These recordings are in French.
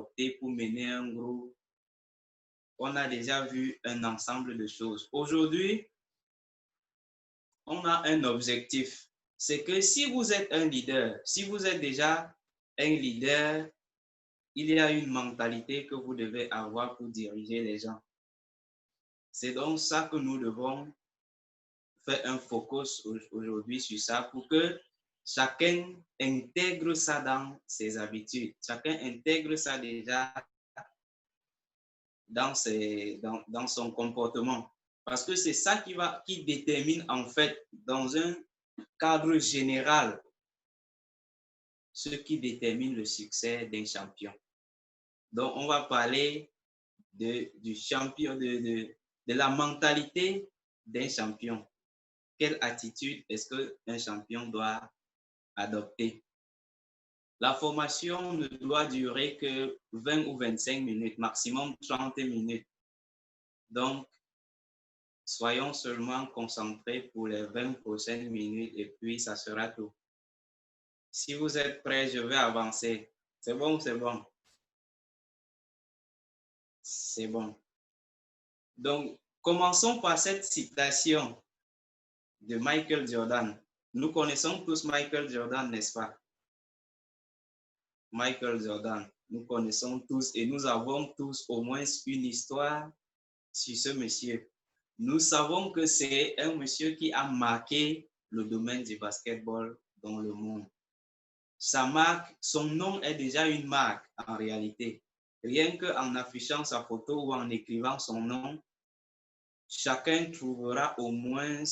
adopter pour mener un groupe. On a déjà vu un ensemble de choses. Aujourd'hui, on a un objectif. C'est que si vous êtes un leader, si vous êtes déjà un leader, il y a une mentalité que vous devez avoir pour diriger les gens. C'est donc ça que nous devons faire un focus aujourd'hui sur ça pour que chacun intègre ça dans ses habitudes. Chacun intègre ça déjà dans son comportement. Parce que c'est ça qui détermine en fait dans un cadre général ce qui détermine le succès d'un champion. Donc, on va parler du champion, de la mentalité d'un champion. Quelle attitude est-ce qu'un champion doit adopter? La formation ne doit durer que 20 ou 25 minutes, maximum 30 minutes. Donc, soyons seulement concentrés pour les 20 prochaines minutes et puis ça sera tout. Si vous êtes prêts, je vais avancer. C'est bon, c'est bon. C'est bon. Donc, commençons par cette citation de Michael Jordan. Nous connaissons tous Michael Jordan, n'est-ce pas? Michael Jordan, nous connaissons tous et nous avons tous au moins une histoire sur ce monsieur. Nous savons que c'est un monsieur qui a marqué le domaine du basketball dans le monde. Sa marque, son nom est déjà une marque en réalité. Rien qu'en affichant sa photo ou en écrivant son nom, chacun trouvera au moins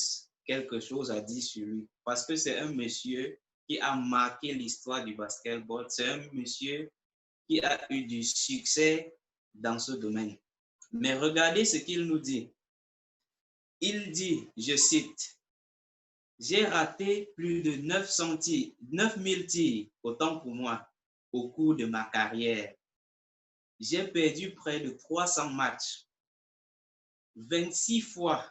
quelque chose à dire sur lui. Parce que c'est un monsieur qui a marqué l'histoire du basketball. C'est un monsieur qui a eu du succès dans ce domaine. Mais regardez ce qu'il nous dit. Il dit, je cite, « J'ai raté plus de 9000 tirs, autant pour moi, au cours de ma carrière. J'ai perdu près de 300 matchs. 26 fois,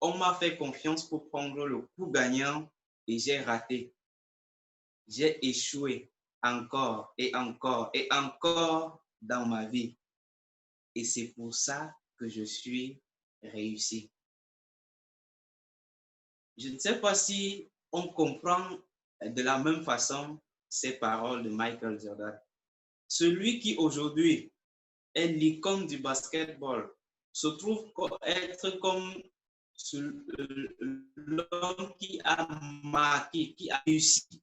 on m'a fait confiance pour prendre le coup gagnant et j'ai raté. J'ai échoué encore et encore et encore dans ma vie. Et c'est pour ça que je suis réussi. » Je ne sais pas si on comprend de la même façon ces paroles de Michael Jordan. Celui qui aujourd'hui est l'icône du basketball se trouve être comme l'homme qui a marqué, qui a réussi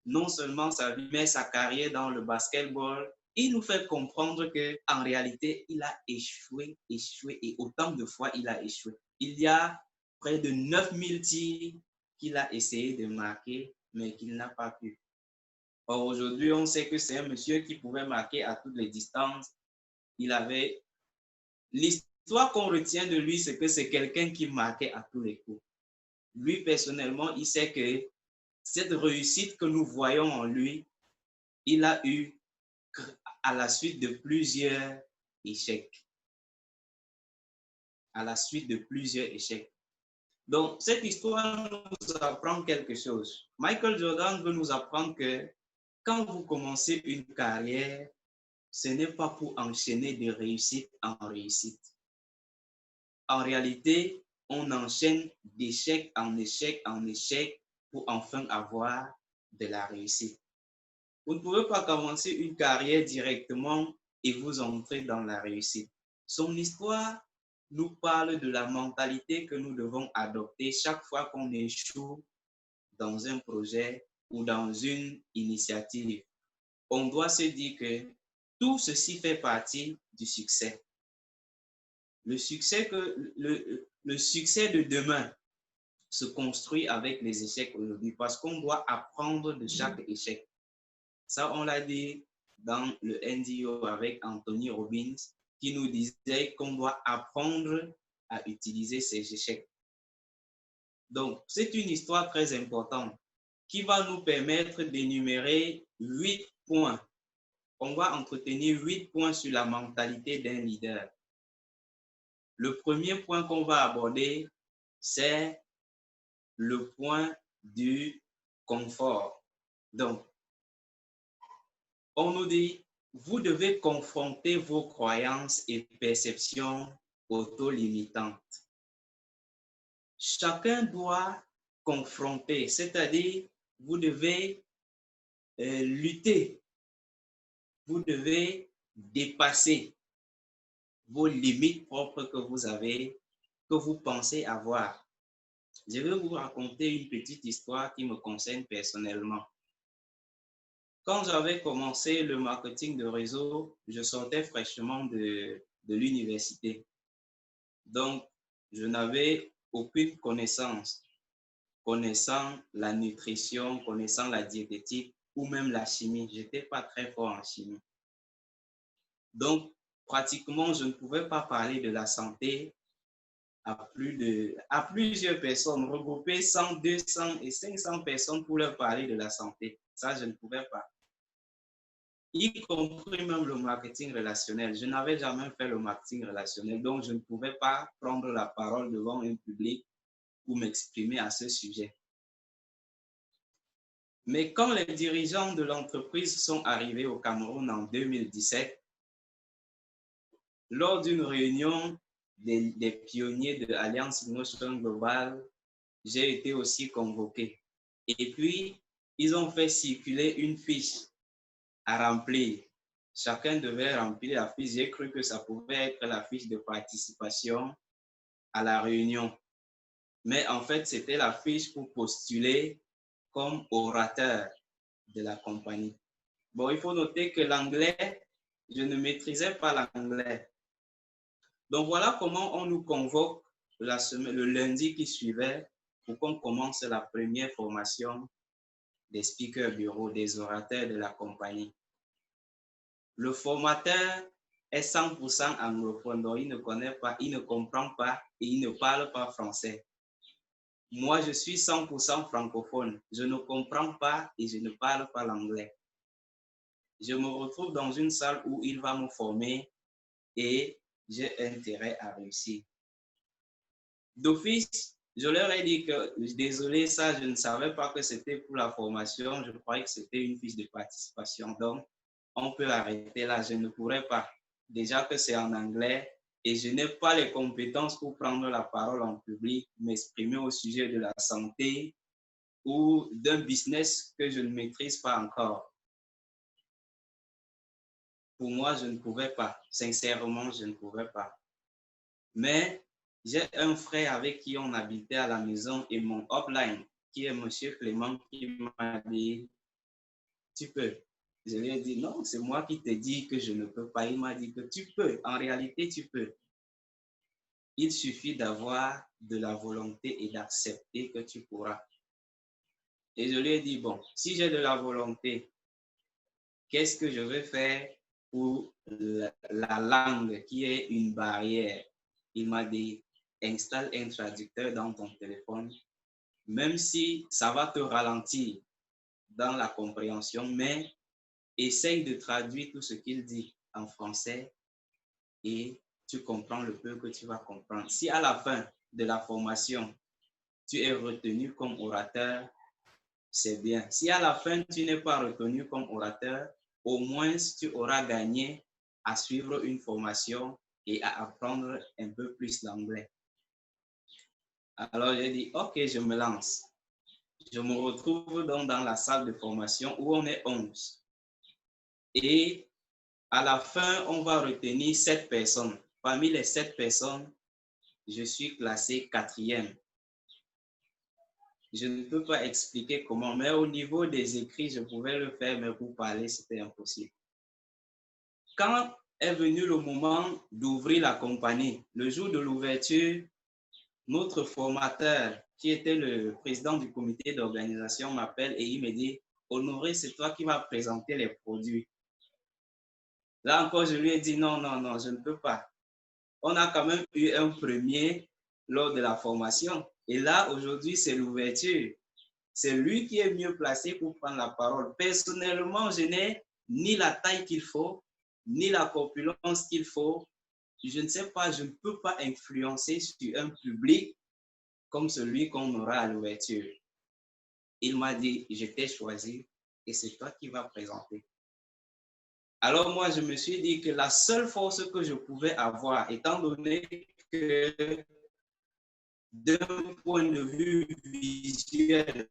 non seulement sa vie, mais sa carrière dans le basketball. Il nous fait comprendre qu'en réalité, il a échoué et autant de fois il a échoué. Il y a près de 9000 tirs qu'il a essayé de marquer, mais qu'il n'a pas pu. Or, aujourd'hui, on sait que c'est un monsieur qui pouvait marquer à toutes les distances. Il avait... L'histoire qu'on retient de lui, c'est que c'est quelqu'un qui marquait à tous les coups. Lui, personnellement, il sait que cette réussite que nous voyons en lui, il a eu à la suite de plusieurs échecs. À la suite de plusieurs échecs. Donc, cette histoire nous apprend quelque chose. Michael Jordan veut nous apprendre que quand vous commencez une carrière, ce n'est pas pour enchaîner de réussite en réussite. En réalité, on enchaîne d'échec en échec en échec pour enfin avoir de la réussite. Vous ne pouvez pas commencer une carrière directement et vous entrer dans la réussite. Son histoire nous parle de la mentalité que nous devons adopter chaque fois qu'on échoue dans un projet ou dans une initiative. On doit se dire que tout ceci fait partie du succès. Le succès de demain se construit avec les échecs aujourd'hui parce qu'on doit apprendre de chaque échec. Ça, on l'a dit dans le NDO avec Anthony Robbins qui nous disait qu'on doit apprendre à utiliser ces échecs. Donc, c'est une histoire très importante qui va nous permettre d'énumérer 8 points. On va entretenir 8 points sur la mentalité d'un leader. Le premier point qu'on va aborder, c'est le point du confort. Donc, on nous dit, vous devez confronter vos croyances et perceptions auto-limitantes. Chacun doit confronter, c'est-à-dire vous devez lutter, vous devez dépasser vos limites propres que vous avez, que vous pensez avoir. Je vais vous raconter une petite histoire qui me concerne personnellement. Quand j'avais commencé le marketing de réseau, je sortais fraîchement de l'université. Donc, je n'avais aucune connaissance connaissant la nutrition, connaissant la diététique ou même la chimie. Je n'étais pas très fort en chimie. Donc, pratiquement, je ne pouvais pas parler de la santé à plusieurs personnes, regrouper 100, 200 et 500 personnes pour leur parler de la santé. Ça, je ne pouvais pas. Y compris même le marketing relationnel. Je n'avais jamais fait le marketing relationnel, donc je ne pouvais pas prendre la parole devant un public pour m'exprimer à ce sujet. Mais quand les dirigeants de l'entreprise sont arrivés au Cameroun en 2017, lors d'une réunion des pionniers de l'Alliance Innovation Global, j'ai été aussi convoqué. Et puis, ils ont fait circuler une fiche à remplir. Chacun devait remplir la fiche. J'ai cru que ça pouvait être la fiche de participation à la réunion. Mais en fait, c'était la fiche pour postuler comme orateur de la compagnie. Bon, il faut noter que l'anglais, je ne maîtrisais pas l'anglais. Donc, voilà comment on nous convoque le lundi qui suivait pour qu'on commence la première formation des speakers bureau, des orateurs de la compagnie. Le formateur est 100% anglophone, donc il ne connaît pas, il ne comprend pas et il ne parle pas français. Moi, je suis 100% francophone. Je ne comprends pas et je ne parle pas l'anglais. Je me retrouve dans une salle où il va me former et j'ai intérêt à réussir. D'office, je leur ai dit que, désolé, ça, je ne savais pas que c'était pour la formation. Je croyais que c'était une fiche de participation. Donc, on peut arrêter là. Je ne pourrais pas. Déjà que c'est en anglais et je n'ai pas les compétences pour prendre la parole en public, m'exprimer au sujet de la santé ou d'un business que je ne maîtrise pas encore. Pour moi, je ne pouvais pas. Sincèrement, je ne pouvais pas. Mais j'ai un frère avec qui on habitait à la maison et mon upline, qui est M. Clément, qui m'a dit, tu peux. Je lui ai dit, non, c'est moi qui te dis que je ne peux pas. Il m'a dit que tu peux. En réalité, tu peux. Il suffit d'avoir de la volonté et d'accepter que tu pourras. Et je lui ai dit, bon, si j'ai de la volonté, qu'est-ce que je vais faire pour la langue qui est une barrière? Il m'a dit, installe un traducteur dans ton téléphone, même si ça va te ralentir dans la compréhension, mais essaye de traduire tout ce qu'il dit en français et tu comprends le peu que tu vas comprendre. Si à la fin de la formation, tu es retenu comme orateur, c'est bien. Si à la fin, tu n'es pas retenu comme orateur, au moins tu auras gagné à suivre une formation et à apprendre un peu plus l'anglais. Alors j'ai dit, ok, je me lance. Je me retrouve donc dans la salle de formation où on est 11. Et à la fin, on va retenir 7 personnes. Parmi les 7 personnes, je suis classé 4e. Je ne peux pas expliquer comment, mais au niveau des écrits, je pouvais le faire, mais pour parler, c'était impossible. Quand est venu le moment d'ouvrir la compagnie, le jour de l'ouverture, notre formateur, qui était le président du comité d'organisation, m'appelle et il me dit, Honoré, c'est toi qui vas présenter les produits. Là encore, je lui ai dit, non, non, non, je ne peux pas. On a quand même eu un premier lors de la formation. Et là, aujourd'hui, c'est l'ouverture. C'est lui qui est mieux placé pour prendre la parole. Personnellement, je n'ai ni la taille qu'il faut, ni la corpulence qu'il faut. Je ne sais pas, je ne peux pas influencer sur un public comme celui qu'on aura à l'ouverture. Il m'a dit, je t'ai choisi et c'est toi qui vas présenter. Alors moi, je me suis dit que la seule force que je pouvais avoir, étant donné que d'un point de vue visuel,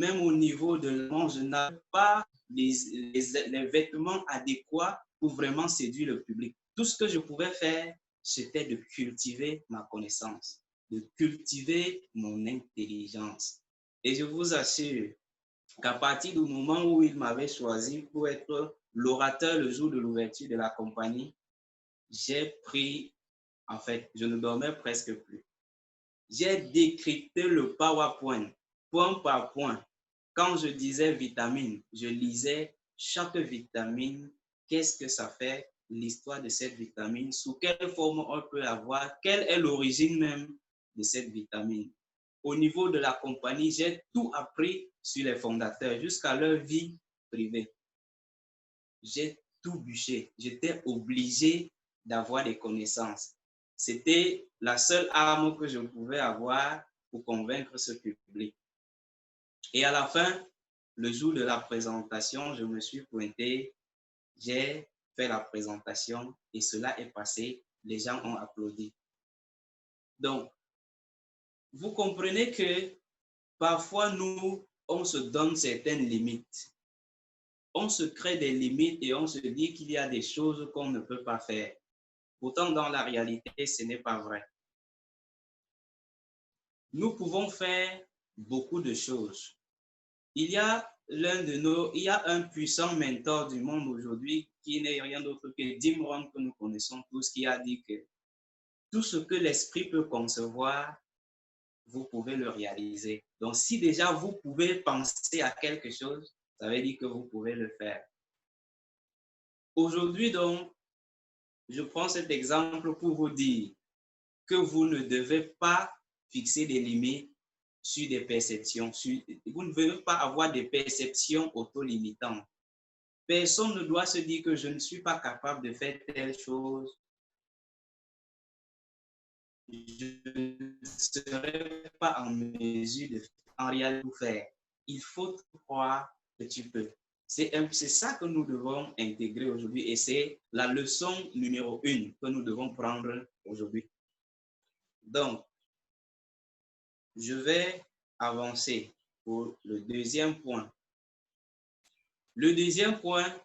même au niveau de l'allemand, je n'avais pas les vêtements adéquats pour vraiment séduire le public. Tout ce que je pouvais faire, c'était de cultiver ma connaissance, de cultiver mon intelligence. Et je vous assure qu'à partir du moment où il m'avait choisi pour être l'orateur le jour de l'ouverture de la compagnie, j'ai pris, en fait, je ne dormais presque plus. J'ai décrypté le PowerPoint, point par point. Quand je disais vitamine, je lisais chaque vitamine, qu'est-ce que ça fait, l'histoire de cette vitamine, sous quelle forme on peut avoir, quelle est l'origine même de cette vitamine. Au niveau de la compagnie, j'ai tout appris sur les fondateurs jusqu'à leur vie privée. J'ai tout bûché. J'étais obligé d'avoir des connaissances. C'était la seule arme que je pouvais avoir pour convaincre ce public. Et à la fin, le jour de la présentation, je me suis pointé, j'ai fait la présentation et cela est passé. Les gens ont applaudi. Donc, vous comprenez que parfois, nous, on se donne certaines limites. On se crée des limites et on se dit qu'il y a des choses qu'on ne peut pas faire. Pourtant, dans la réalité, ce n'est pas vrai. Nous pouvons faire beaucoup de choses. Il y a un puissant mentor du monde aujourd'hui qui n'est rien d'autre que Jim Rohn, que nous connaissons tous, qui a dit que tout ce que l'esprit peut concevoir, vous pouvez le réaliser. Donc, si déjà vous pouvez penser à quelque chose, ça veut dire que vous pouvez le faire. Aujourd'hui, donc, je prends cet exemple pour vous dire que vous ne devez pas fixer des limites sur des perceptions. Vous ne devez pas avoir des perceptions auto-limitantes. Personne ne doit se dire que je ne suis pas capable de faire telle chose. Je ne serai pas en mesure de en réalité faire. Il faut croire que tu peux. C'est ça que nous devons intégrer aujourd'hui et c'est la leçon numéro 1 que nous devons prendre aujourd'hui. Donc, je vais avancer pour le deuxième point. Le deuxième point,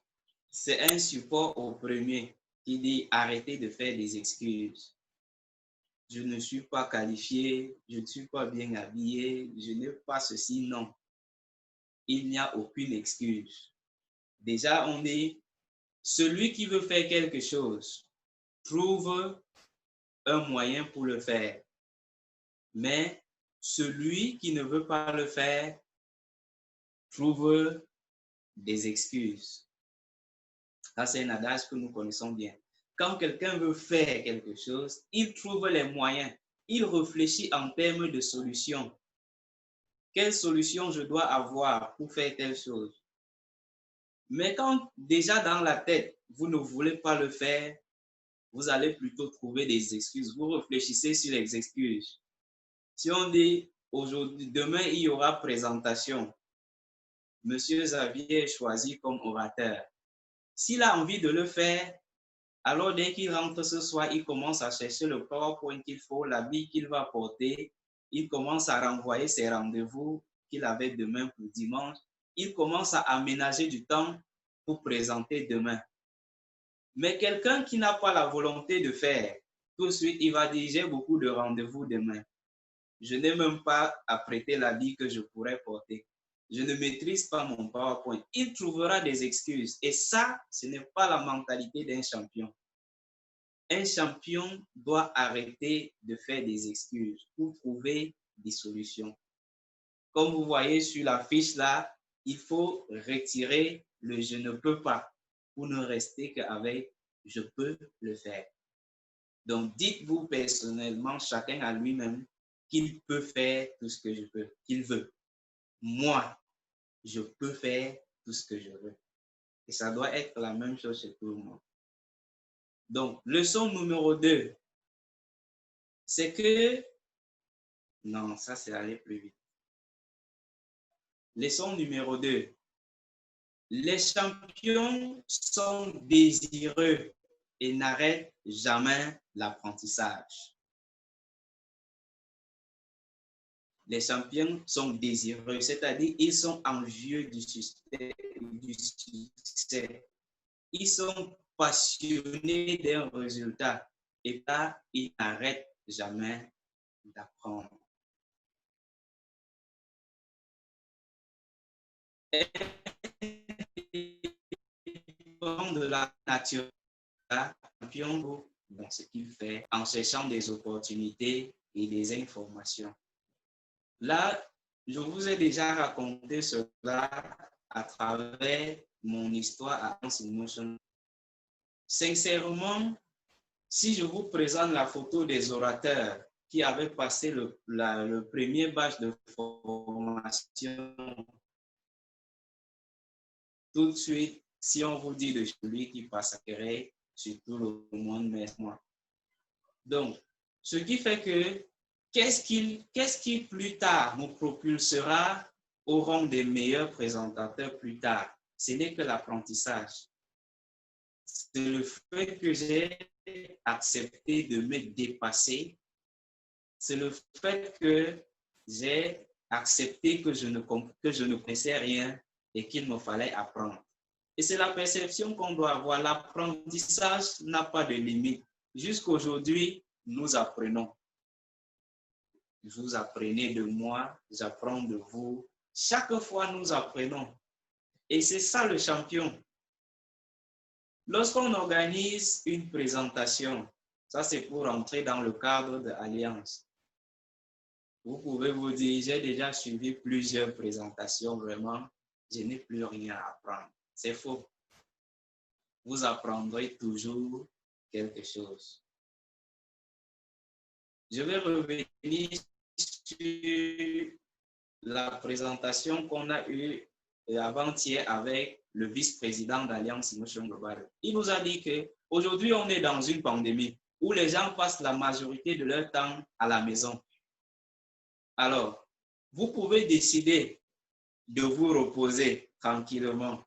c'est un support au premier qui dit arrêtez de faire des excuses. Je ne suis pas qualifié, je ne suis pas bien habillé, je n'ai pas ceci, non. Il n'y a aucune excuse. Déjà, on dit, celui qui veut faire quelque chose trouve un moyen pour le faire. Mais celui qui ne veut pas le faire trouve des excuses. Ça, c'est un adage que nous connaissons bien. Quand quelqu'un veut faire quelque chose, il trouve les moyens. Il réfléchit en termes de solutions. Quelle solution je dois avoir pour faire telle chose? Mais quand déjà dans la tête, vous ne voulez pas le faire, vous allez plutôt trouver des excuses. Vous réfléchissez sur les excuses. Si on dit aujourd'hui, demain, il y aura présentation. Monsieur Xavier est choisi comme orateur. S'il a envie de le faire, alors dès qu'il rentre ce soir, il commence à chercher le PowerPoint qu'il faut, l'habit qu'il va porter. Il commence à renvoyer ses rendez-vous qu'il avait demain pour dimanche. Il commence à aménager du temps pour présenter demain. Mais quelqu'un qui n'a pas la volonté de faire, tout de suite, il va dire, j'ai beaucoup de rendez-vous demain. Je n'ai même pas apprêté l'habit que je pourrais porter. Je ne maîtrise pas mon PowerPoint. Il trouvera des excuses. Et ça, ce n'est pas la mentalité d'un champion. Un champion doit arrêter de faire des excuses pour trouver des solutions. Comme vous voyez sur la fiche là, il faut retirer le je ne peux pas pour ne rester qu'avec je peux le faire. Donc, dites-vous personnellement, chacun à lui-même, qu'il peut faire tout ce que je peux, qu'il veut. Moi, je peux faire tout ce que je veux. Et ça doit être la même chose chez tout le monde. Donc, leçon numéro 2, c'est que... Non, ça, c'est aller plus vite. Leçon numéro 2, Les champions sont désireux et n'arrêtent jamais l'apprentissage. Les champions sont désireux, c'est-à-dire ils sont envieux du succès. Ils sont passionnés d'un résultat et là, ils n'arrêtent jamais d'apprendre. De la nature, champion dans ce qu'il fait en cherchant des opportunités et des informations. Là, je vous ai déjà raconté cela à travers mon histoire à Alliance InMotion. Sincèrement, si je vous présente la photo des orateurs qui avaient passé le premier batch de formation, tout de suite, si on vous dit de celui qui passerait sur tout le monde, mais moi. Donc, ce qui fait que qu'est-ce qui plus tard nous propulsera au rang des meilleurs présentateurs plus tard? Ce n'est que l'apprentissage. C'est le fait que j'ai accepté de me dépasser. C'est le fait que j'ai accepté que je ne connaissais rien et qu'il me fallait apprendre. Et c'est la perception qu'on doit avoir. L'apprentissage n'a pas de limite. Jusqu'aujourd'hui, nous apprenons. Vous apprenez de moi, j'apprends de vous. Chaque fois, nous apprenons. Et c'est ça le champion. Lorsqu'on organise une présentation, ça c'est pour entrer dans le cadre de l'Alliance. Vous pouvez vous dire, j'ai déjà suivi plusieurs présentations, vraiment, je n'ai plus rien à apprendre. C'est faux. Vous apprendrez toujours quelque chose. Je vais revenir sur la présentation qu'on a eue avant-hier avec le vice-président d'Alliance InMotion Global. Il nous a dit qu'aujourd'hui, on est dans une pandémie où les gens passent la majorité de leur temps à la maison. Alors, vous pouvez décider de vous reposer tranquillement,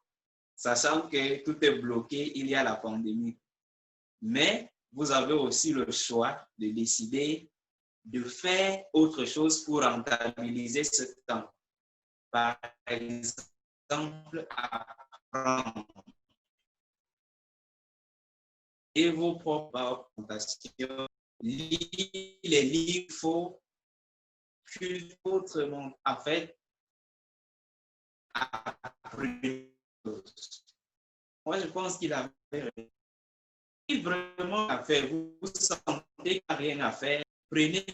sachant que tout est bloqué, il y a la pandémie. Mais vous avez aussi le choix de décider de faire autre chose pour rentabiliser ce temps. Par exemple, apprendre et vos propres présentations, lire les livres, il faut autrement, en fait, apprendre. Moi, je pense qu'il avait vraiment à faire. Vous sentez qu'il n'y a rien à faire, prenez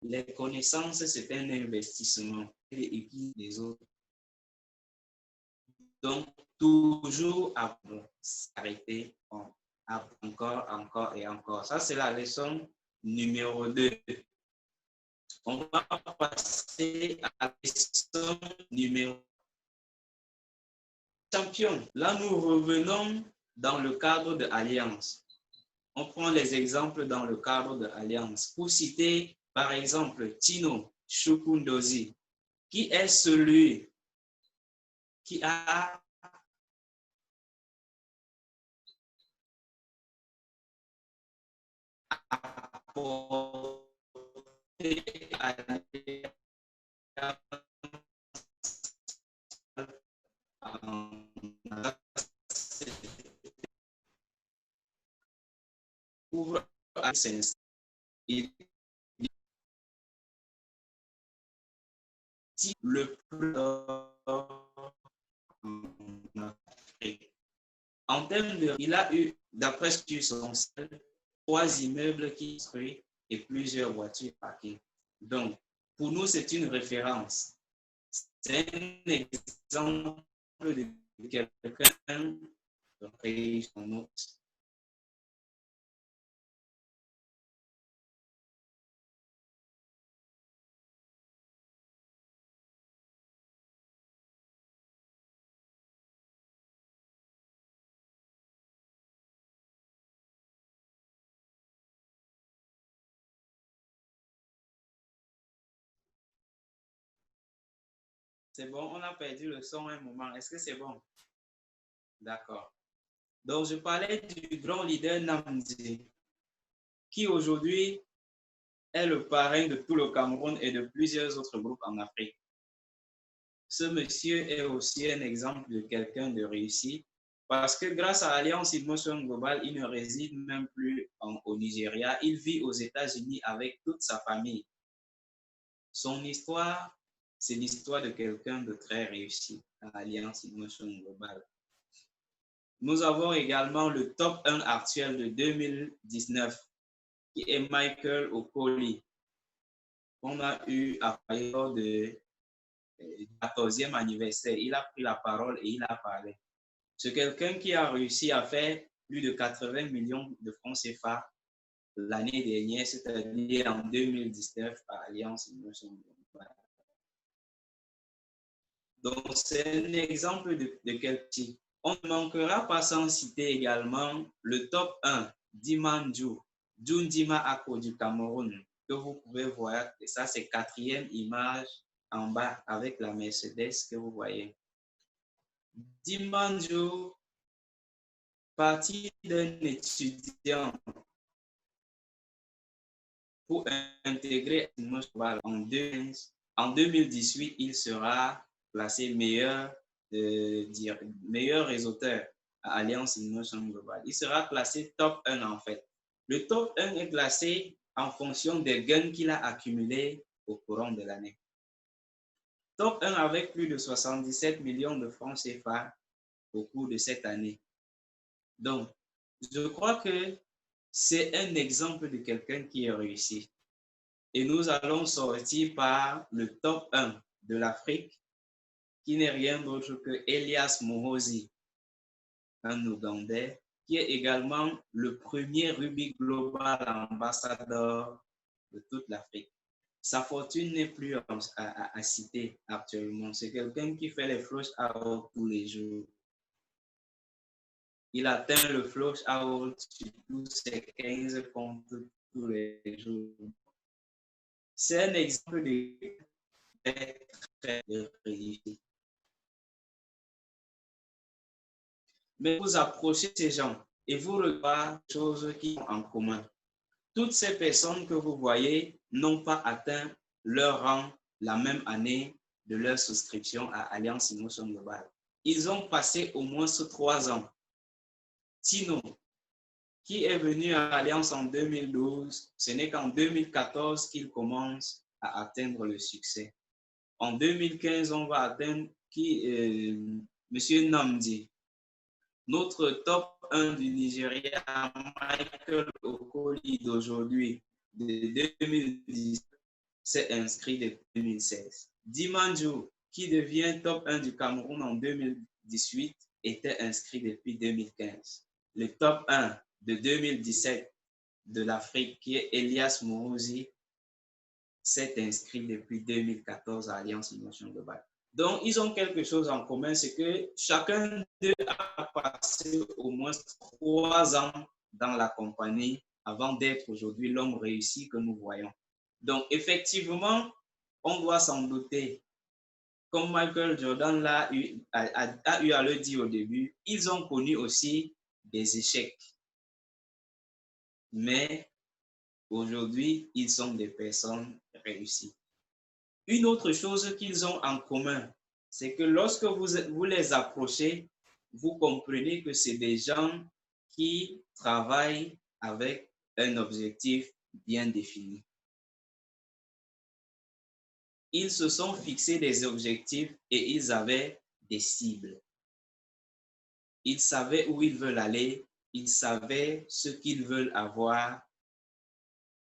les connaissances, c'est un investissement et puis les autres. Donc, toujours s'arrêter encore et encore. Ça, c'est la leçon numéro 2. On va passer à la leçon numéro 1. Champion. Là, nous revenons dans le cadre de l'Alliance. On prend les exemples dans le cadre de l'Alliance. Pour citer, par exemple, Tino Shukundozi, qui est celui qui a apporté à le plus en Afrique. En termes de, il a eu, d'après ce qu'ils sont, 3 immeubles qui sont construits et plusieurs voitures parquées. Donc, pour nous, c'est une référence. C'est un exemple de quelqu'un qui son autre. C'est bon, on a perdu le son un moment. Est-ce que c'est bon? D'accord. Donc, je parlais du grand leader Namdi, qui aujourd'hui est le parrain de tout le Cameroun et de plusieurs autres groupes en Afrique. Ce monsieur est aussi un exemple de quelqu'un de réussi parce que grâce à Alliance Emotion Global, il ne réside même plus au Nigeria. Il vit aux États-Unis avec toute sa famille. Son histoire, c'est l'histoire de quelqu'un de très réussi à Alliance Emotion Global. Nous avons également le top 1 actuel de 2019 qui est Michael Okoli. On a eu à partir de 14e anniversaire. Il a pris la parole et il a parlé. C'est quelqu'un qui a réussi à faire plus de 80 millions de francs CFA l'année dernière, c'est-à-dire en 2019 à Alliance Emotion Global. Donc, c'est un exemple de quel type. On ne manquera pas sans citer également le top 1, Dimanju, Dundima Ako du Cameroun, que vous pouvez voir. Et ça, c'est quatrième image en bas avec la Mercedes que vous voyez. Dimanju, parti d'un étudiant pour intégrer en 2018, il sera placé meilleur réseauteur à Alliance Emotion Global. Il sera classé top 1 en fait. Le top 1 est classé en fonction des gains qu'il a accumulés au courant de l'année. Top 1 avec plus de 77 millions de francs CFA au cours de cette année. Donc, je crois que c'est un exemple de quelqu'un qui est réussi. Et nous allons sortir par le top 1 de l'Afrique, qui n'est rien d'autre que Elias Muhoozi, un Ougandais, qui est également le premier Rugby Global ambassadeur de toute l'Afrique. Sa fortune n'est plus à citer actuellement. C'est quelqu'un qui fait les flush out tous les jours. Il atteint le flush out sur tous ses 15 comptes tous les jours. C'est un exemple de très réussi. Mais vous approchez ces gens et vous regardez les choses qui ont en commun. Toutes ces personnes que vous voyez n'ont pas atteint leur rang la même année de leur souscription à Alliance Emotion Global. Ils ont passé au moins 3 ans. Tino, qui est venu à Alliance en 2012, ce n'est qu'en 2014 qu'il commence à atteindre le succès. En 2015, on va atteindre M. Namdi. Notre top 1 du Nigeria, Michael Okoli d'aujourd'hui, de 2010, s'est inscrit depuis 2016. Dimanju, qui devient top 1 du Cameroun en 2018, était inscrit depuis 2015. Le top 1 de 2017 de l'Afrique, qui est Elias Muhoozi, s'est inscrit depuis 2014 à Alliance Emotion Global. Donc, ils ont quelque chose en commun, c'est que chacun d'eux a passé au moins 3 ans dans la compagnie avant d'être aujourd'hui l'homme réussi que nous voyons. Donc, effectivement, on doit s'en douter. Comme Michael Jordan a eu à le dire au début, ils ont connu aussi des échecs. Mais aujourd'hui, ils sont des personnes réussies. Une autre chose qu'ils ont en commun, c'est que lorsque vous les approchez, vous comprenez que c'est des gens qui travaillent avec un objectif bien défini. Ils se sont fixés des objectifs et ils avaient des cibles. Ils savaient où ils veulent aller, ils savaient ce qu'ils veulent avoir.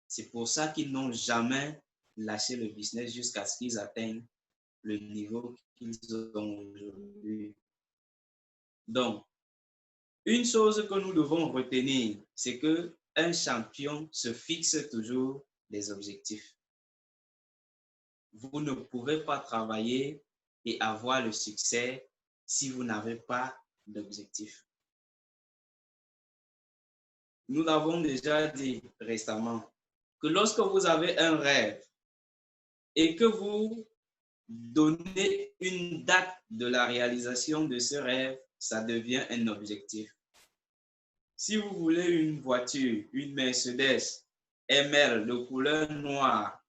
C'est pour ça qu'ils n'ont jamais lâché le business jusqu'à ce qu'ils atteignent le niveau qu'ils ont aujourd'hui. Donc, une chose que nous devons retenir, c'est qu'un champion se fixe toujours des objectifs. Vous ne pouvez pas travailler et avoir le succès si vous n'avez pas d'objectif. Nous l'avons déjà dit récemment que lorsque vous avez un rêve et que vous donner une date de la réalisation de ce rêve, ça devient un objectif. Si vous voulez une voiture, une Mercedes ML de couleur noire,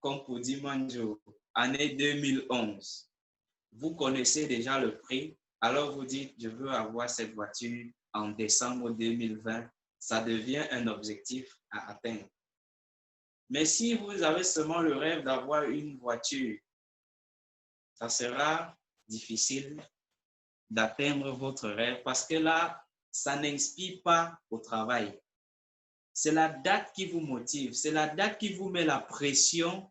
comme pour Dimanjo, année 2011, vous connaissez déjà le prix, alors vous dites, je veux avoir cette voiture en décembre 2020, ça devient un objectif à atteindre. Mais si vous avez seulement le rêve d'avoir une voiture, ça sera difficile d'atteindre votre rêve parce que là, ça n'inspire pas au travail. C'est la date qui vous motive, c'est la date qui vous met la pression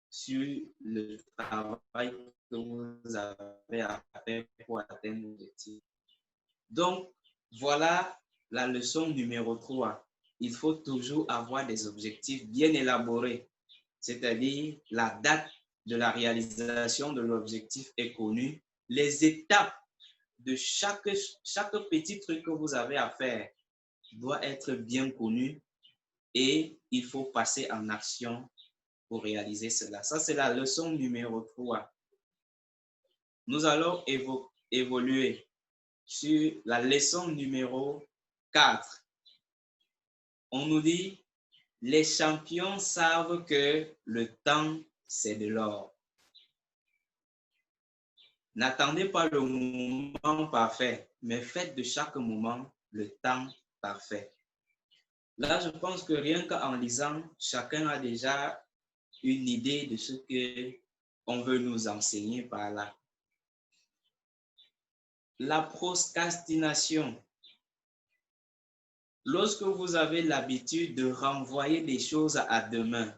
sur le travail que vous avez à faire pour atteindre l'objectif. Donc, voilà la leçon numéro 3. Il faut toujours avoir des objectifs bien élaborés, c'est-à-dire la date de la réalisation de l'objectif est connue, les étapes de chaque petit truc que vous avez à faire doit être bien connu et il faut passer en action pour réaliser cela. Ça, c'est la leçon numéro 3. Nous allons évoluer sur la leçon numéro 4. On nous dit, les champions savent que le temps, c'est de l'or. N'attendez pas le moment parfait, mais faites de chaque moment le temps parfait. Là, je pense que rien qu'en lisant, chacun a déjà une idée de ce qu'on veut nous enseigner par là. La procrastination. Lorsque vous avez l'habitude de renvoyer des choses à demain,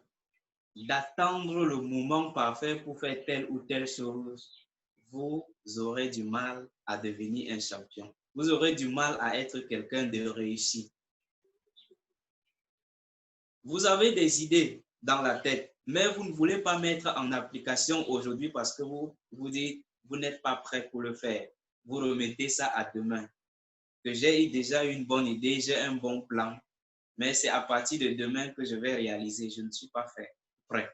d'attendre le moment parfait pour faire telle ou telle chose, vous aurez du mal à devenir un champion. Vous aurez du mal à être quelqu'un de réussi. Vous avez des idées dans la tête, mais vous ne voulez pas mettre en application aujourd'hui parce que vous vous dites, vous n'êtes pas prêt pour le faire. Vous remettez ça à demain. Que j'ai déjà une bonne idée, j'ai un bon plan, mais c'est à partir de demain que je vais réaliser. Je ne suis pas prêt.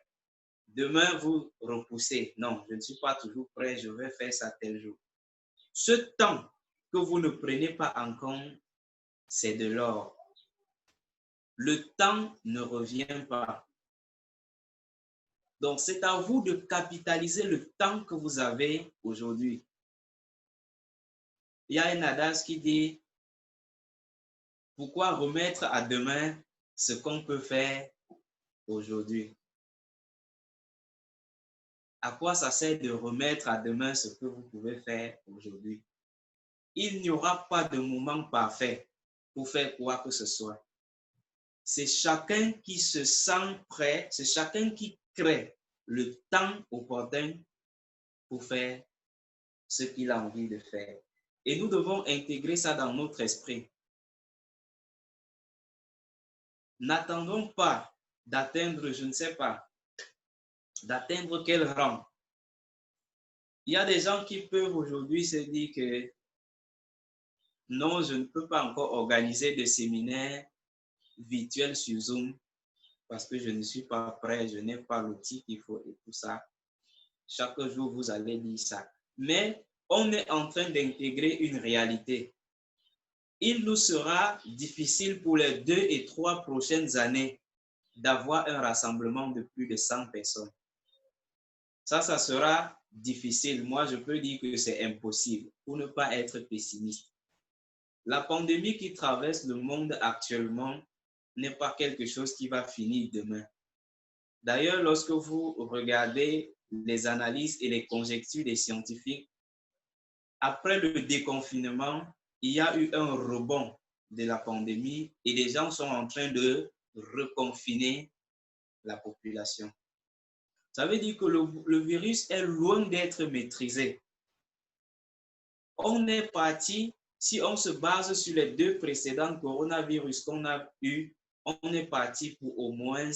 Demain, vous repoussez. Non, je ne suis pas toujours prêt, je vais faire ça tel jour. Ce temps que vous ne prenez pas en compte, c'est de l'or. Le temps ne revient pas. Donc, c'est à vous de capitaliser le temps que vous avez aujourd'hui. Il y a un adage qui dit, pourquoi remettre à demain ce qu'on peut faire aujourd'hui? À quoi ça sert de remettre à demain ce que vous pouvez faire aujourd'hui? Il n'y aura pas de moment parfait pour faire quoi que ce soit. C'est chacun qui se sent prêt, c'est chacun qui crée le temps opportun pour faire ce qu'il a envie de faire. Et nous devons intégrer ça dans notre esprit. N'attendons pas d'atteindre, je ne sais pas, d'atteindre quel rang. Il y a des gens qui peuvent aujourd'hui se dire que non, je ne peux pas encore organiser de séminaires virtuels sur Zoom parce que je ne suis pas prêt, je n'ai pas l'outil qu'il faut et tout ça. Chaque jour, vous allez dire ça. Mais on est en train d'intégrer une réalité. Il nous sera difficile pour les 2 et 3 prochaines années d'avoir un rassemblement de plus de 100 personnes. Ça sera difficile. Moi, je peux dire que c'est impossible pour ne pas être pessimiste. La pandémie qui traverse le monde actuellement n'est pas quelque chose qui va finir demain. D'ailleurs, lorsque vous regardez les analyses et les conjectures des scientifiques, après le déconfinement, il y a eu un rebond de la pandémie et les gens sont en train de reconfiner la population. Ça veut dire que le virus est loin d'être maîtrisé. On est parti, si on se base sur les 2 précédents coronavirus qu'on a eu, on est parti pour au moins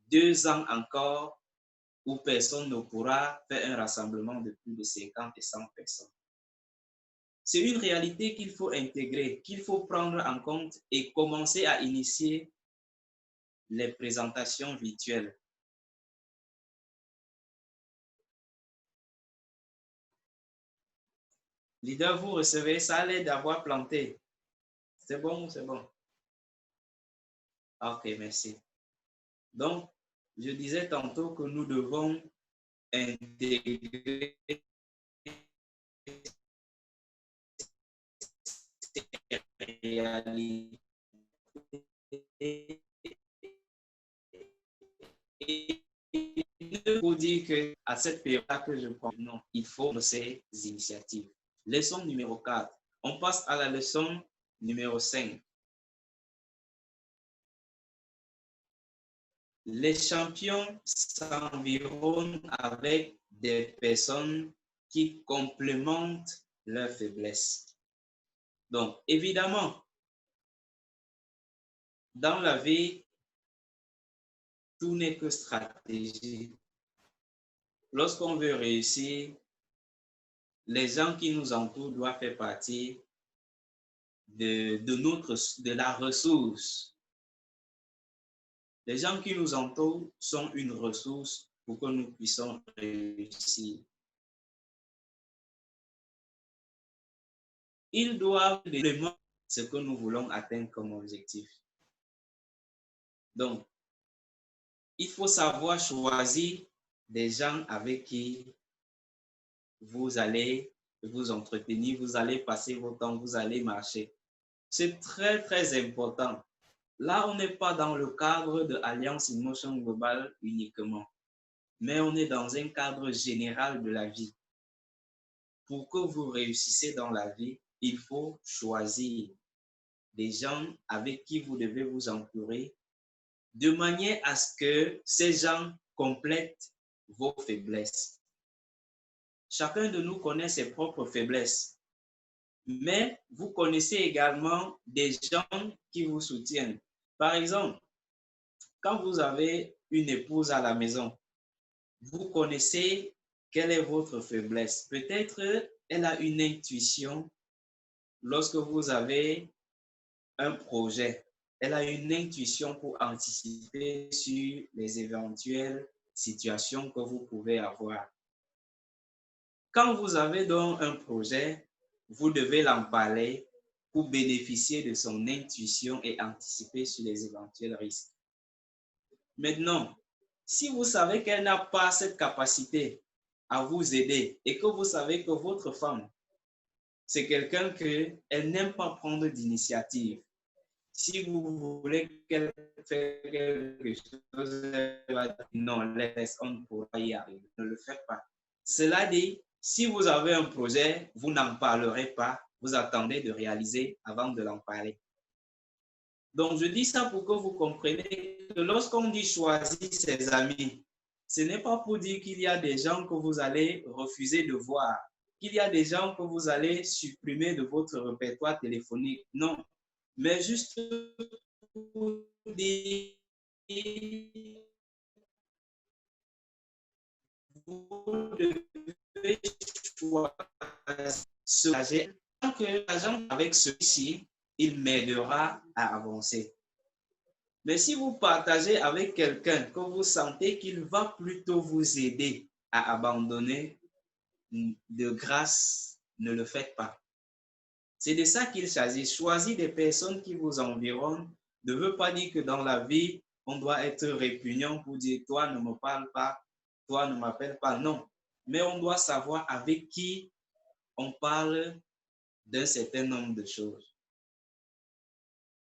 2 ans encore où personne ne pourra faire un rassemblement de plus de 50 et 100 personnes. C'est une réalité qu'il faut intégrer, qu'il faut prendre en compte et commencer à initier les présentations virtuelles. Leader, vous recevez, ça a l'air d'avoir planté. C'est bon ou c'est bon? Ok, merci. Donc, je disais tantôt que nous devons intégrer ces réalités. Et il faut dire qu'à cette période-là que je prends, non, il faut ces initiatives. Leçon numéro 4. On passe à la leçon numéro 5. Les champions s'environnent avec des personnes qui complémentent leurs faiblesses. Donc, évidemment, dans la vie, tout n'est que stratégie. Lorsqu'on veut réussir, les gens qui nous entourent doivent faire partie de la ressource. Les gens qui nous entourent sont une ressource pour que nous puissions réussir. Ils doivent vraiment ce que nous voulons atteindre comme objectif. Donc, il faut savoir choisir des gens avec qui vous allez vous entretenir, vous allez passer votre temps, vous allez marcher. C'est très, très important. Là, on n'est pas dans le cadre de Alliance Emotion Global uniquement, mais on est dans un cadre général de la vie. Pour que vous réussissiez dans la vie, il faut choisir des gens avec qui vous devez vous entourer de manière à ce que ces gens complètent vos faiblesses. Chacun de nous connaît ses propres faiblesses, mais vous connaissez également des gens qui vous soutiennent. Par exemple, quand vous avez une épouse à la maison, vous connaissez quelle est votre faiblesse. Peut-être elle a une intuition lorsque vous avez un projet. Elle a une intuition pour anticiper sur les éventuelles situations que vous pouvez avoir. Quand vous avez donc un projet, vous devez l'en parler pour bénéficier de son intuition et anticiper sur les éventuels risques. Maintenant, si vous savez qu'elle n'a pas cette capacité à vous aider et que vous savez que votre femme, c'est quelqu'un qu'elle n'aime pas prendre d'initiative, si vous voulez qu'elle fasse quelque chose, elle va dire non, laisse, on ne pourra y arriver. Ne le faites pas. Cela dit, si vous avez un projet, vous n'en parlerez pas, vous attendez de réaliser avant de l'en parler. Donc, je dis ça pour que vous compreniez que lorsqu'on dit choisir ses amis, ce n'est pas pour dire qu'il y a des gens que vous allez refuser de voir, qu'il y a des gens que vous allez supprimer de votre répertoire téléphonique. Non, mais juste pour dire vous devez choisir que l'agent avec celui-ci, il m'aidera à avancer. Mais si vous partagez avec quelqu'un que vous sentez qu'il va plutôt vous aider à abandonner, de grâce, ne le faites pas. C'est de ça qu'il s'agit. Choisir des personnes qui vous environnent ne veut pas dire que dans la vie, on doit être répugnant pour dire toi ne me parle pas, toi ne m'appelle pas. Non. Mais on doit savoir avec qui on parle d'un certain nombre de choses.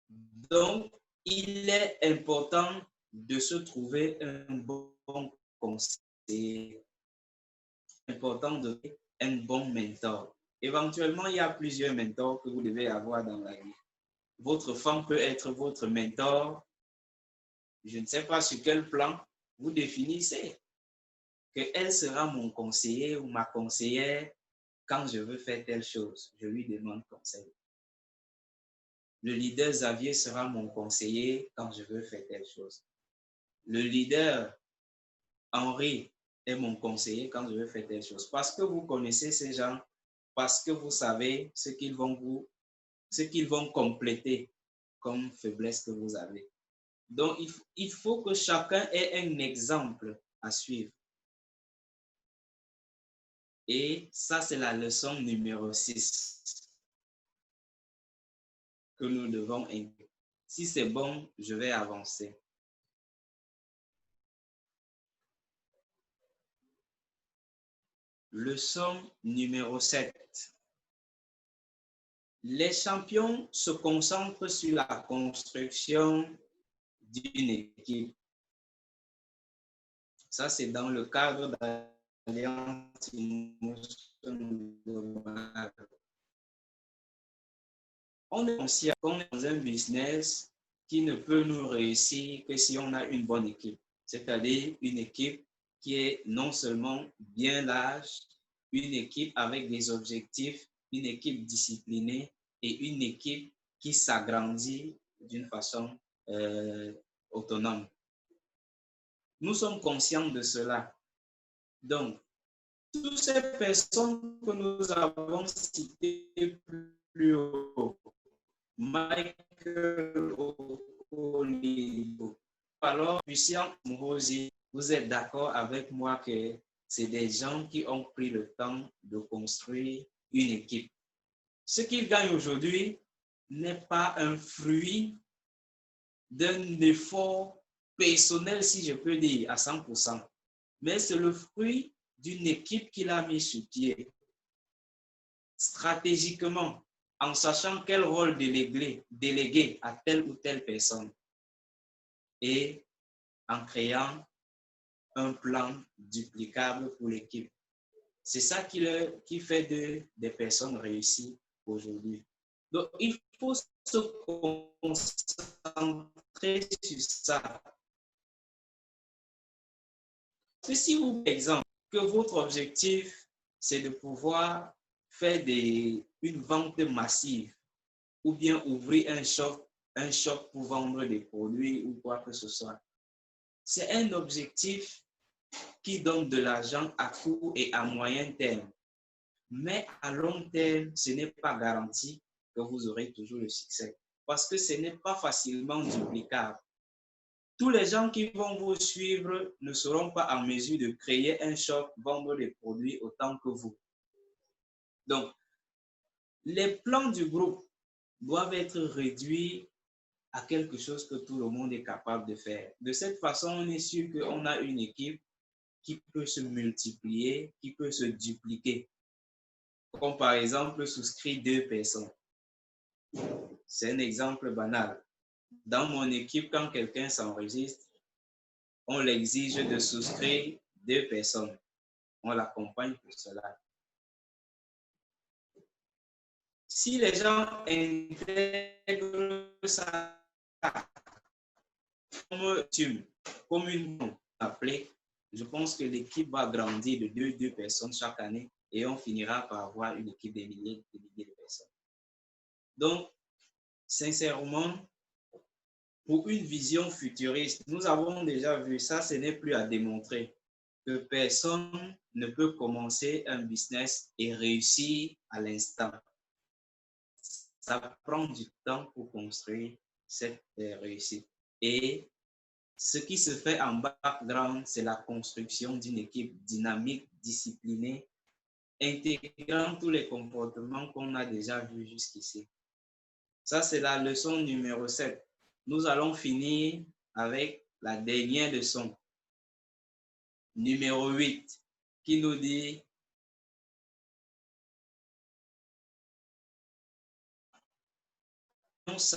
Donc, il est important de se trouver un bon conseiller, important de un bon mentor. Éventuellement, il y a plusieurs mentors que vous devez avoir dans la vie. Votre femme peut être votre mentor. Je ne sais pas sur quel plan vous définissez qu'elle sera mon conseiller ou ma conseillère quand je veux faire telle chose. Je lui demande conseil. Le leader Xavier sera mon conseiller quand je veux faire telle chose. Le leader Henri est mon conseiller quand je veux faire telle chose. Parce que vous connaissez ces gens, parce que vous savez ce qu'ils vont compléter comme faiblesse que vous avez. Donc, il faut que chacun ait un exemple à suivre. Et ça, c'est la leçon numéro 6 que nous devons intégrer. Si c'est bon, je vais avancer. Leçon numéro 7. Les champions se concentrent sur la construction d'une équipe. Ça, c'est dans le cadre d'Alliance globale. On est conscient qu'on est dans un business qui ne peut nous réussir que si on a une bonne équipe, c'est-à-dire une équipe qui est non seulement bien large, une équipe avec des objectifs, une équipe disciplinée et une équipe qui s'agrandit d'une façon autonome. Nous sommes conscients de cela. Donc, toutes ces personnes que nous avons citées plus haut, Michael Olivo. Alors, Lucien Mourosi, vous êtes d'accord avec moi que c'est des gens qui ont pris le temps de construire une équipe. Ce qu'ils gagnent aujourd'hui n'est pas un fruit d'un effort personnel, si je peux dire, à 100%, mais c'est le fruit d'une équipe qu'il a mis sur pied stratégiquement, en sachant quel rôle déléguer à telle ou telle personne et en créant un plan duplicable pour l'équipe. C'est ça qui fait des personnes réussies aujourd'hui. Donc, il faut se concentrer sur ça. Si vous, par exemple, que votre objectif, c'est de pouvoir faire une vente massive ou bien ouvrir un shop pour vendre des produits ou quoi que ce soit. C'est un objectif qui donne de l'argent à court et à moyen terme. Mais à long terme, ce n'est pas garanti que vous aurez toujours le succès parce que ce n'est pas facilement duplicable. Tous les gens qui vont vous suivre ne seront pas en mesure de créer un shop, vendre des produits autant que vous. Donc, les plans du groupe doivent être réduits à quelque chose que tout le monde est capable de faire. De cette façon, on est sûr qu'on a une équipe qui peut se multiplier, qui peut se dupliquer. Comme par exemple, souscrire 2 personnes. C'est un exemple banal. Dans mon équipe, quand quelqu'un s'enregistre, on l'exige de souscrire 2 personnes. On l'accompagne pour cela. Si les gens intègrent ça comme une appelée, je pense que l'équipe va grandir de 2 personnes chaque année et on finira par avoir une équipe de milliers de personnes. Donc, sincèrement, pour une vision futuriste, nous avons déjà vu ça, ce n'est plus à démontrer que personne ne peut commencer un business et réussir à l'instant. Ça prend du temps pour construire cette réussite. Et ce qui se fait en background, c'est la construction d'une équipe dynamique, disciplinée, intégrant tous les comportements qu'on a déjà vus jusqu'ici. Ça, c'est la leçon numéro 7. Nous allons finir avec la dernière leçon, numéro 8, qui nous dit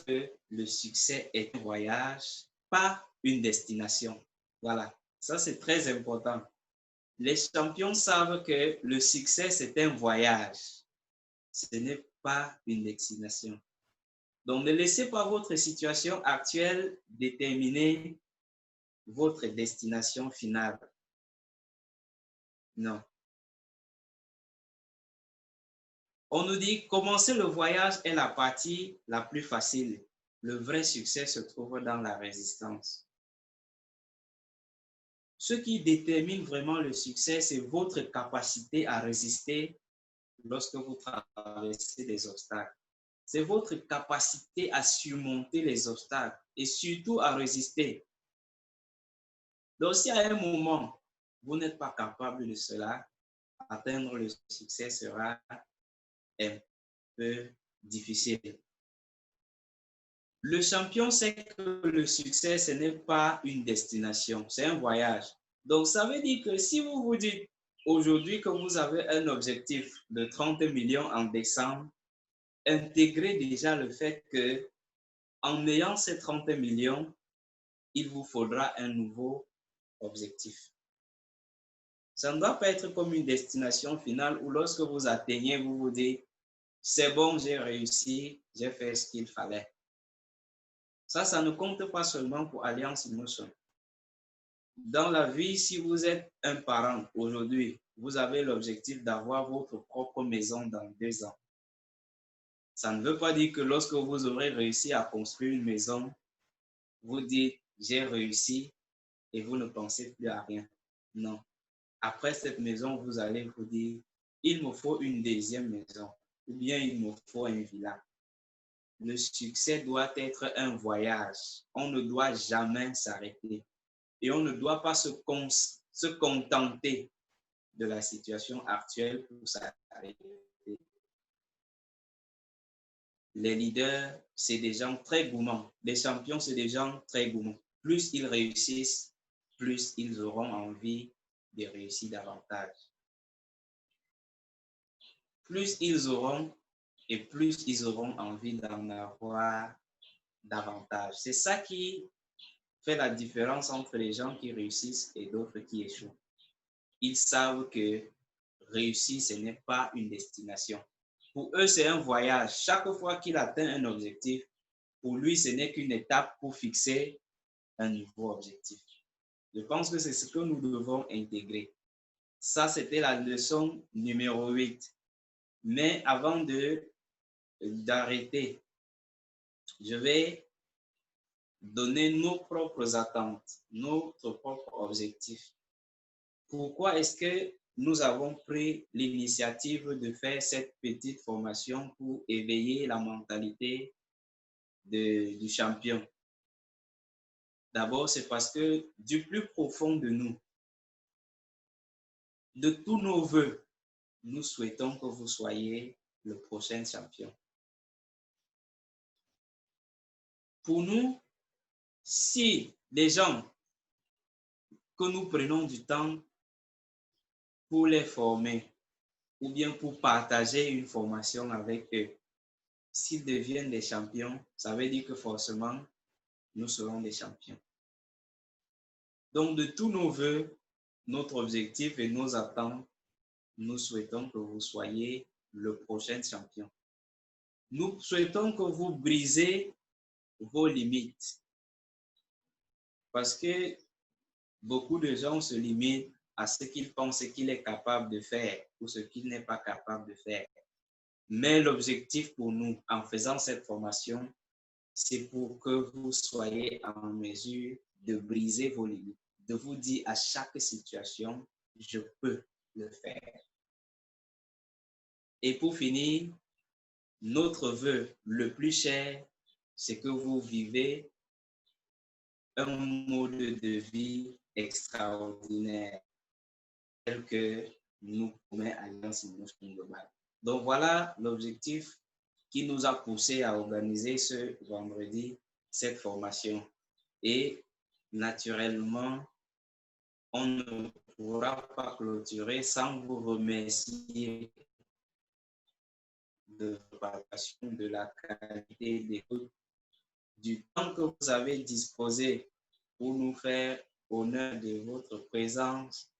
que le succès est un voyage, pas une destination. Voilà, ça c'est très important. Les champions savent que le succès, c'est un voyage. Ce n'est pas une destination. Donc, ne laissez pas votre situation actuelle déterminer votre destination finale. Non. On nous dit, commencer le voyage est la partie la plus facile. Le vrai succès se trouve dans la résistance. Ce qui détermine vraiment le succès, c'est votre capacité à résister lorsque vous traversez des obstacles. C'est votre capacité à surmonter les obstacles et surtout à résister. Donc, si à un moment, vous n'êtes pas capable de cela, atteindre le succès sera un peu difficile. Le champion sait que le succès, ce n'est pas une destination, c'est un voyage. Donc, ça veut dire que si vous vous dites aujourd'hui que vous avez un objectif de 30 millions en décembre, intégrez déjà le fait que en ayant ces 30 millions, il vous faudra un nouveau objectif. Ça ne doit pas être comme une destination finale où lorsque vous atteignez, vous vous dites, c'est bon, j'ai réussi, j'ai fait ce qu'il fallait. Ça ne compte pas seulement pour Alliance Emotion. Dans la vie, si vous êtes un parent aujourd'hui, vous avez l'objectif d'avoir votre propre maison dans 2 ans. Ça ne veut pas dire que lorsque vous aurez réussi à construire une maison, vous dites, j'ai réussi et vous ne pensez plus à rien. Non. Après cette maison, vous allez vous dire, il me faut une deuxième maison ou bien il me faut un villa. Le succès doit être un voyage. On ne doit jamais s'arrêter. Et on ne doit pas se contenter de la situation actuelle pour s'arrêter. Les leaders, c'est des gens très gourmands. Les champions, c'est des gens très gourmands. Plus ils réussissent, plus ils auront envie de réussir davantage. Plus ils auront et plus ils auront envie d'en avoir davantage. C'est ça qui fait la différence entre les gens qui réussissent et d'autres qui échouent. Ils savent que réussir, ce n'est pas une destination. Pour eux, c'est un voyage. Chaque fois qu'il atteint un objectif, pour lui, ce n'est qu'une étape pour fixer un nouveau objectif. Je pense que c'est ce que nous devons intégrer. Ça, c'était la leçon numéro 8. Mais avant d'arrêter, je vais donner nos propres attentes, notre propre objectif. Pourquoi est-ce que nous avons pris l'initiative de faire cette petite formation pour éveiller la mentalité du champion? D'abord, c'est parce que du plus profond de nous, de tous nos voeux, nous souhaitons que vous soyez le prochain champion. Pour nous, si les gens que nous prenons du temps pour les former ou bien pour partager une formation avec eux, s'ils deviennent des champions, ça veut dire que forcément, nous serons des champions. Donc, de tous nos voeux, notre objectif et nos attentes, nous souhaitons que vous soyez le prochain champion. Nous souhaitons que vous brisez vos limites. Parce que beaucoup de gens se limitent à ce qu'ils pensent qu'il est capable de faire ou ce qu'il n'est pas capable de faire. Mais l'objectif pour nous, en faisant cette formation, c'est pour que vous soyez en mesure de briser vos limites, de vous dire à chaque situation, je peux le faire. Et pour finir, notre vœu le plus cher, c'est que vous vivez un mode de vie extraordinaire tel que nous promet Alliance Emotion Globale. Donc voilà l'objectif qui nous a poussé à organiser ce vendredi cette formation. Et naturellement, on ne pourra pas clôturer sans vous remercier de votre passion, de la qualité d'écoute, du temps que vous avez disposé pour nous faire honneur de votre présence